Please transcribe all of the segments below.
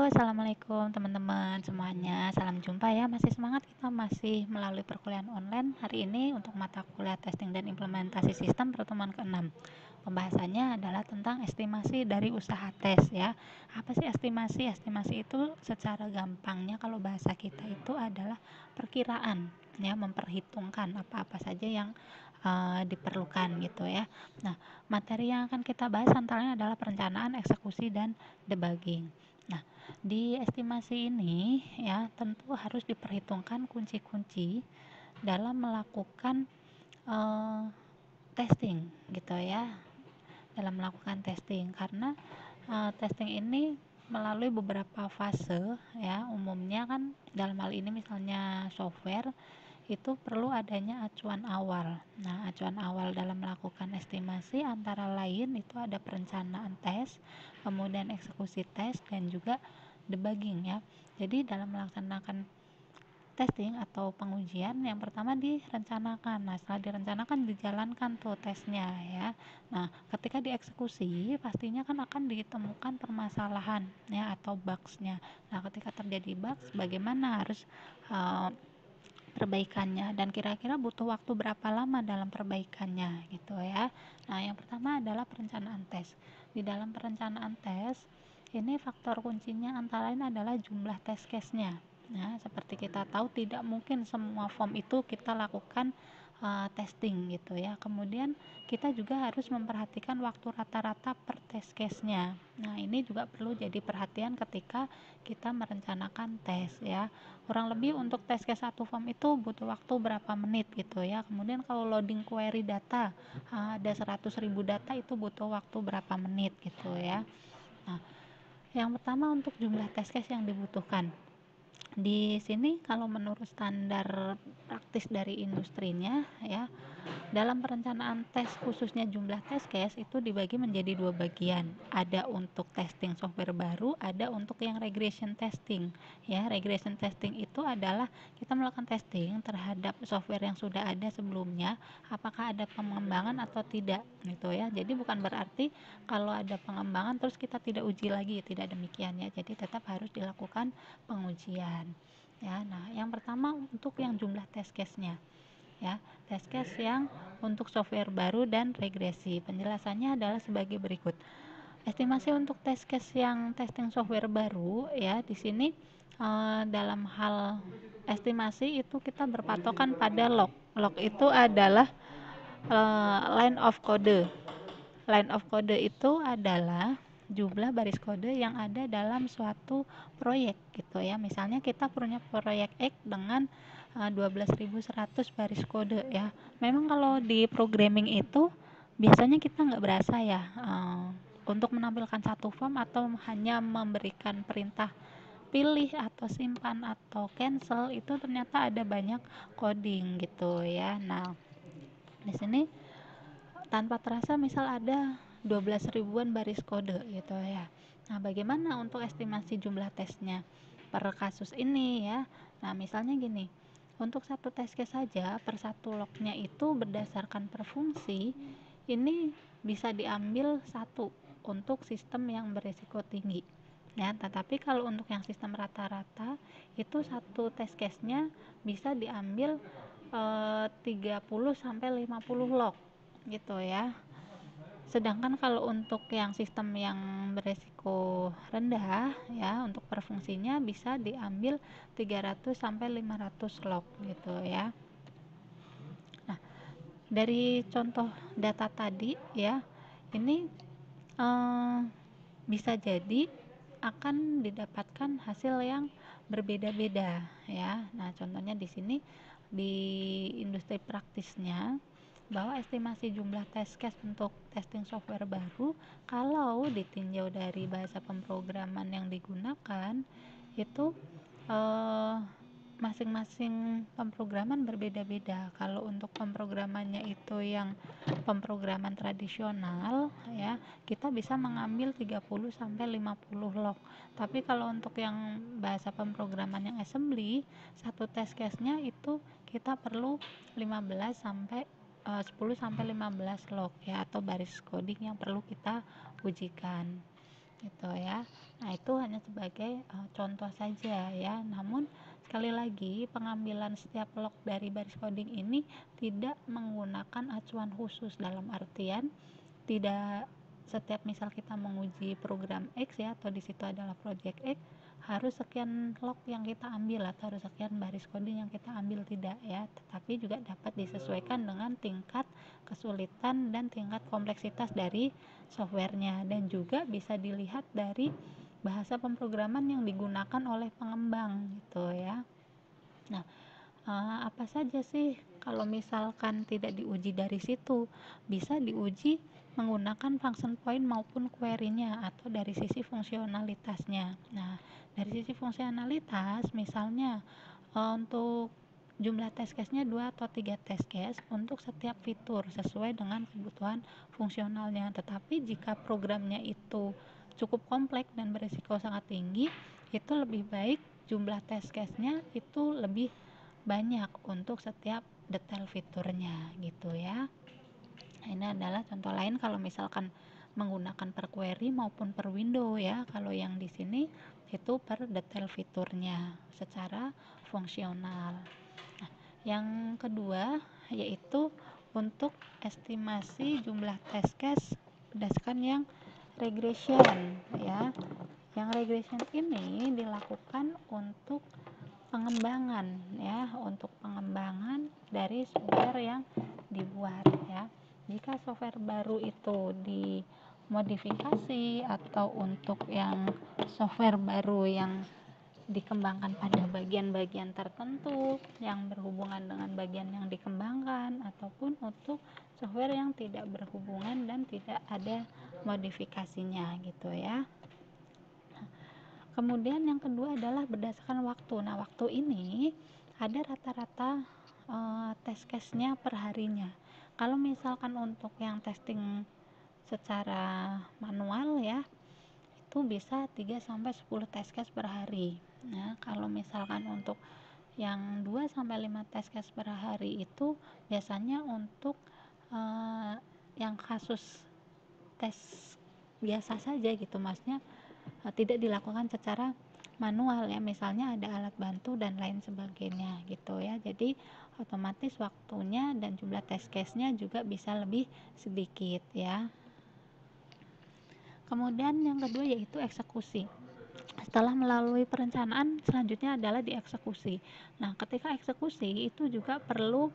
Assalamualaikum teman-teman semuanya. Salam jumpa ya. Masih semangat kita masih melalui perkuliahan online hari ini untuk mata kuliah testing dan implementasi sistem pertemuan ke-6. Pembahasannya adalah tentang estimasi dari usaha tes ya. Apa sih estimasi? Estimasi itu secara gampangnya kalau bahasa kita itu adalah perkiraan ya, memperhitungkan apa-apa saja yang diperlukan gitu ya. Nah, materi yang akan kita bahas antaranya adalah perencanaan, eksekusi, dan debugging. Nah, di estimasi ini ya tentu harus diperhitungkan kunci-kunci dalam melakukan eh, testing gitu ya, dalam melakukan testing karena testing ini melalui beberapa fase ya. Umumnya kan dalam hal ini misalnya software itu perlu adanya acuan awal. Nah, acuan awal dalam melakukan estimasi antara lain itu ada perencanaan tes, kemudian eksekusi tes, dan juga debugging ya. Jadi dalam melaksanakan testing atau pengujian yang pertama direncanakan. Nah, setelah direncanakan dijalankan tuh tesnya ya. Nah, ketika dieksekusi pastinya kan akan ditemukan permasalahan ya atau bugs-nya. Nah, ketika terjadi bugs bagaimana harus uh, perbaikannya dan kira-kira butuh waktu berapa lama dalam perbaikannya gitu ya. Nah, yang pertama adalah perencanaan tes. Di dalam perencanaan tes ini faktor kuncinya antara lain adalah jumlah test case-nya. Nah, seperti kita tahu tidak mungkin semua form itu kita lakukan testing gitu ya. Kemudian kita juga harus memperhatikan waktu rata-rata per test case-nya. Nah, ini juga perlu jadi perhatian ketika kita merencanakan tes ya. Kurang lebih untuk test case satu form itu butuh waktu berapa menit gitu ya. Kemudian kalau loading query data ada 100.000 data itu butuh waktu berapa menit gitu ya. Nah, yang pertama untuk jumlah test case yang dibutuhkan. Di sini kalau menurut standar praktis dari industrinya ya, dalam perencanaan tes khususnya jumlah test case itu dibagi menjadi dua bagian. Ada untuk testing software baru, ada untuk yang regression testing. Ya, regression testing itu adalah kita melakukan testing terhadap software yang sudah ada sebelumnya, apakah ada pengembangan atau tidak gitu ya. Jadi bukan berarti kalau ada pengembangan terus kita tidak uji lagi, tidak demikian ya. Jadi tetap harus dilakukan pengujian. Ya, nah yang pertama untuk yang jumlah test case-nya ya, test case yang untuk software baru dan regresi. Penjelasannya adalah sebagai berikut. Estimasi untuk test case yang testing software baru ya, di sini dalam hal estimasi itu kita berpatokan pada log. Log itu adalah line of code. Line of code itu adalah jumlah baris kode yang ada dalam suatu proyek gitu ya. Misalnya kita punya proyek X dengan 12.100 baris kode ya. Memang kalau di programming itu biasanya kita nggak berasa ya untuk menampilkan satu form atau hanya memberikan perintah pilih atau simpan atau cancel itu ternyata ada banyak coding gitu ya. Nah, di sini tanpa terasa misal ada 12 ribuan baris kode gitu ya. Nah, bagaimana untuk estimasi jumlah tesnya per kasus ini ya? Nah, misalnya gini, untuk satu test case saja per satu lognya itu berdasarkan per fungsi ini bisa diambil satu untuk sistem yang berisiko tinggi ya, tetapi kalau untuk yang sistem rata-rata itu satu test case-nya bisa diambil 30 sampai 50 log gitu ya. Sedangkan kalau untuk yang sistem yang beresiko rendah ya, untuk per fungsinya bisa diambil 300 sampai 500 log gitu ya. Nah, dari contoh data tadi ya, ini eh, bisa jadi akan didapatkan hasil yang berbeda-beda ya. Nah, contohnya di sini di industri praktisnya bahwa estimasi jumlah test case untuk testing software baru kalau ditinjau dari bahasa pemrograman yang digunakan itu eh, masing-masing pemrograman berbeda-beda. Kalau untuk pemrogramannya itu yang pemrograman tradisional ya, kita bisa mengambil 30 sampai 50 log. Tapi kalau untuk yang bahasa pemrograman yang assembly, satu test case-nya itu kita perlu 15 sampai 10 sampai 15 log ya, atau baris coding yang perlu kita ujikan gitu ya. Nah, itu hanya sebagai contoh saja ya. Namun sekali lagi, pengambilan setiap log dari baris coding ini tidak menggunakan acuan khusus, dalam artian tidak setiap misal kita menguji program X ya, atau di situ adalah project X, harus sekian log yang kita ambil atau harus sekian baris coding yang kita ambil, tidak ya, tetapi juga dapat disesuaikan dengan tingkat kesulitan dan tingkat kompleksitas dari softwarenya, dan juga bisa dilihat dari bahasa pemrograman yang digunakan oleh pengembang gitu ya. Nah, apa saja sih kalau misalkan tidak diuji dari situ? Bisa diuji menggunakan function point maupun query-nya atau dari sisi fungsionalitasnya. Nah, dari sisi fungsionalitas misalnya untuk jumlah test case-nya 2 atau 3 test case untuk setiap fitur sesuai dengan kebutuhan fungsionalnya. Tetapi jika programnya itu cukup kompleks dan berisiko sangat tinggi, itu lebih baik jumlah test case-nya itu lebih banyak untuk setiap detail fiturnya gitu ya. Nah, ini adalah contoh lain kalau misalkan menggunakan per query maupun per window ya. Kalau yang di sini itu per detail fiturnya secara fungsional. Nah, yang kedua yaitu untuk estimasi jumlah test case berdasarkan yang regression ya. Yang regression ini dilakukan untuk pengembangan ya, untuk pengembangan dari software yang dibuat ya. Jika software baru itu dimodifikasi atau untuk yang software baru yang dikembangkan pada bagian-bagian tertentu yang berhubungan dengan bagian yang dikembangkan, ataupun untuk software yang tidak berhubungan dan tidak ada modifikasinya gitu ya. Kemudian yang kedua adalah berdasarkan waktu. Nah, waktu ini ada rata-rata test case-nya per harinya. Kalau misalkan untuk yang testing secara manual ya, itu bisa 3 sampai 10 test case per hari. Nah, kalau misalkan untuk yang 2 sampai 5 test case per hari itu biasanya untuk yang kasus tes biasa saja gitu, maksudnya tidak dilakukan secara manual ya, misalnya ada alat bantu dan lain sebagainya gitu ya. Jadi otomatis waktunya dan jumlah test case-nya juga bisa lebih sedikit ya. Kemudian yang kedua yaitu eksekusi. Setelah melalui perencanaan, selanjutnya adalah dieksekusi. Nah, ketika eksekusi itu juga perlu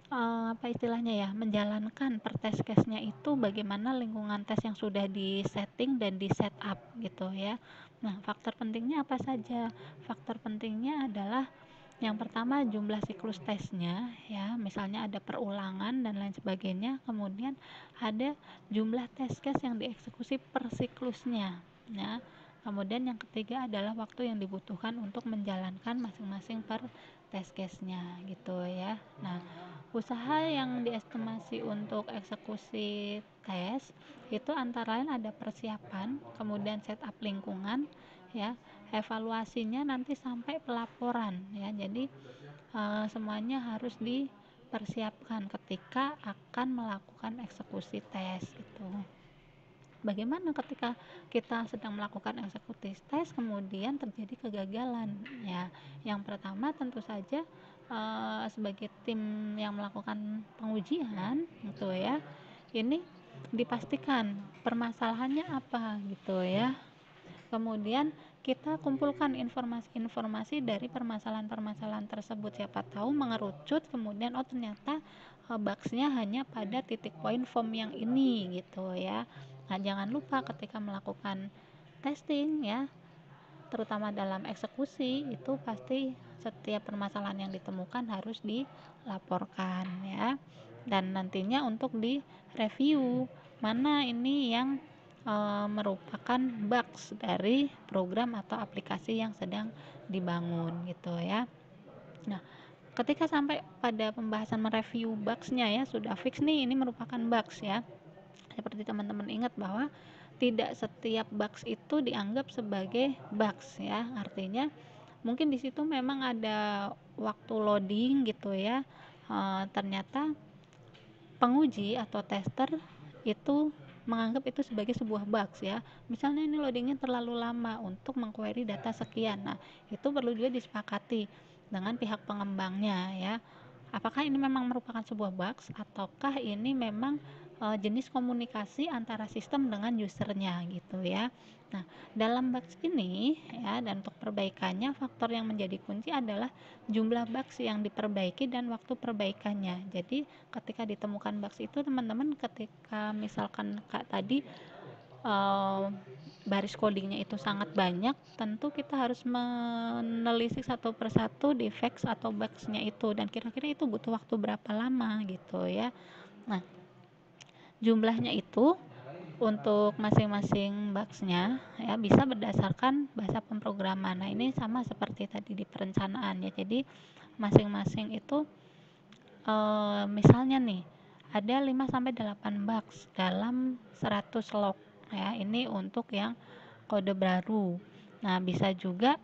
apa istilahnya ya, menjalankan per test case-nya itu bagaimana lingkungan tes yang sudah di setting dan di setup gitu ya. Nah, faktor pentingnya apa saja? Faktor pentingnya adalah yang pertama jumlah siklus tesnya ya, misalnya ada perulangan dan lain sebagainya. Kemudian ada jumlah test case yang dieksekusi per siklusnya ya. Kemudian yang ketiga adalah waktu yang dibutuhkan untuk menjalankan masing-masing per test case-nya gitu ya. Nah, usaha yang diestimasi untuk eksekusi tes itu antara lain ada persiapan, kemudian setup lingkungan ya, evaluasinya nanti sampai pelaporan ya. Jadi semuanya harus dipersiapkan ketika akan melakukan eksekusi tes itu. Bagaimana ketika kita sedang melakukan eksekusi tes kemudian terjadi kegagalan ya? Yang pertama tentu saja sebagai tim yang melakukan pengujian gitu ya, ini dipastikan permasalahannya apa gitu ya. Kemudian kita kumpulkan informasi-informasi dari permasalahan-permasalahan tersebut, siapa tahu mengerucut kemudian oh ternyata bugs-nya hanya pada titik poin form yang ini gitu ya. Nah, jangan lupa ketika melakukan testing ya, terutama dalam eksekusi itu pasti setiap permasalahan yang ditemukan harus dilaporkan ya, dan nantinya untuk direview mana ini yang merupakan bugs dari program atau aplikasi yang sedang dibangun gitu ya. Nah, ketika sampai pada pembahasan mereview bugs-nya ya, sudah fix nih ini merupakan bugs ya, seperti teman-teman ingat bahwa tidak setiap bugs itu dianggap sebagai bugs ya. Artinya mungkin di situ memang ada waktu loading gitu ya. Ternyata penguji atau tester itu menganggap itu sebagai sebuah bugs ya. Misalnya ini loadingnya terlalu lama untuk mengquery data sekian. Nah, itu perlu juga disepakati dengan pihak pengembangnya ya. Apakah ini memang merupakan sebuah bugs ataukah ini memang jenis komunikasi antara sistem dengan usernya gitu ya. Nah, dalam bugs ini ya dan untuk perbaikannya faktor yang menjadi kunci adalah jumlah bugs yang diperbaiki dan waktu perbaikannya. Jadi, ketika ditemukan bugs itu teman-teman ketika misalkan Kak tadi uh, baris codingnya itu sangat banyak, tentu kita harus menelisik satu persatu defects atau bugsnya itu dan kira-kira itu butuh waktu berapa lama gitu ya. Nah, jumlahnya itu untuk masing-masing bugsnya ya bisa berdasarkan bahasa pemrograman. Nah, ini sama seperti tadi di perencanaan ya. Jadi masing-masing itu misalnya nih ada 5 sampai 8 bugs dalam 100 log ya. Ini untuk yang kode baru. Nah, bisa juga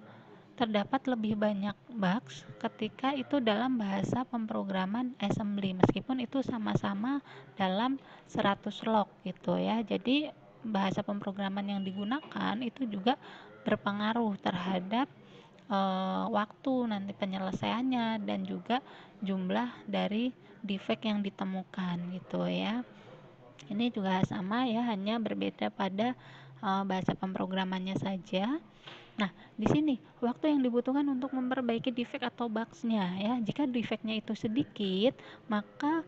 terdapat lebih banyak bugs ketika itu dalam bahasa pemrograman assembly meskipun itu sama-sama dalam 100 log gitu ya. Jadi bahasa pemrograman yang digunakan itu juga berpengaruh terhadap waktu nanti penyelesaiannya dan juga jumlah dari defect yang ditemukan gitu ya. Ini juga sama ya, hanya berbeda pada bahasa pemrogramannya saja. Nah, di sini waktu yang dibutuhkan untuk memperbaiki defect atau bugs-nya ya. Jika defect-nya itu sedikit, maka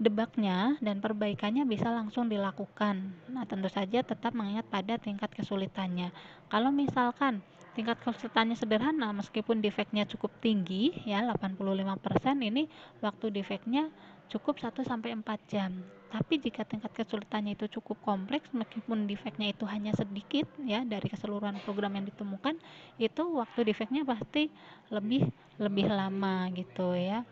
debugnya dan perbaikannya bisa langsung dilakukan. Nah, tentu saja tetap mengingat pada tingkat kesulitannya. Kalau misalkan tingkat kesulitannya sederhana, meskipun defectnya cukup tinggi, ya 85%, ini waktu defectnya cukup 1-4 jam. Tapi jika tingkat kesulitannya itu cukup kompleks, meskipun defectnya itu hanya sedikit, ya dari keseluruhan program yang ditemukan, itu waktu defectnya pasti lebih lebih lama gitu ya.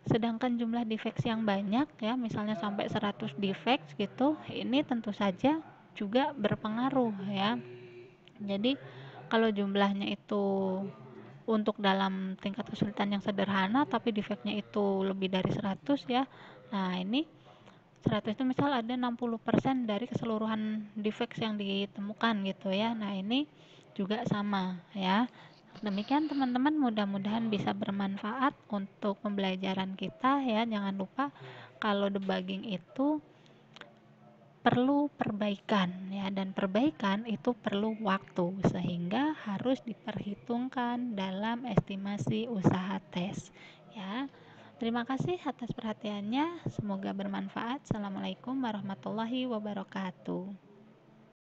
Sedangkan jumlah defects yang banyak ya, misalnya sampai 100 defects gitu, ini tentu saja juga berpengaruh ya. Jadi kalau jumlahnya itu untuk dalam tingkat kesulitan yang sederhana tapi defectnya itu lebih dari 100 ya. Nah, ini 100 itu misal ada 60% dari keseluruhan defects yang ditemukan gitu ya. Nah, ini juga sama ya. Demikian teman-teman, mudah-mudahan bisa bermanfaat untuk pembelajaran kita ya. Jangan lupa kalau debugging itu perlu perbaikan ya, dan perbaikan itu perlu waktu sehingga harus diperhitungkan dalam estimasi usaha tes ya. Terima kasih atas perhatiannya, semoga bermanfaat. Assalamualaikum warahmatullahi wabarakatuh.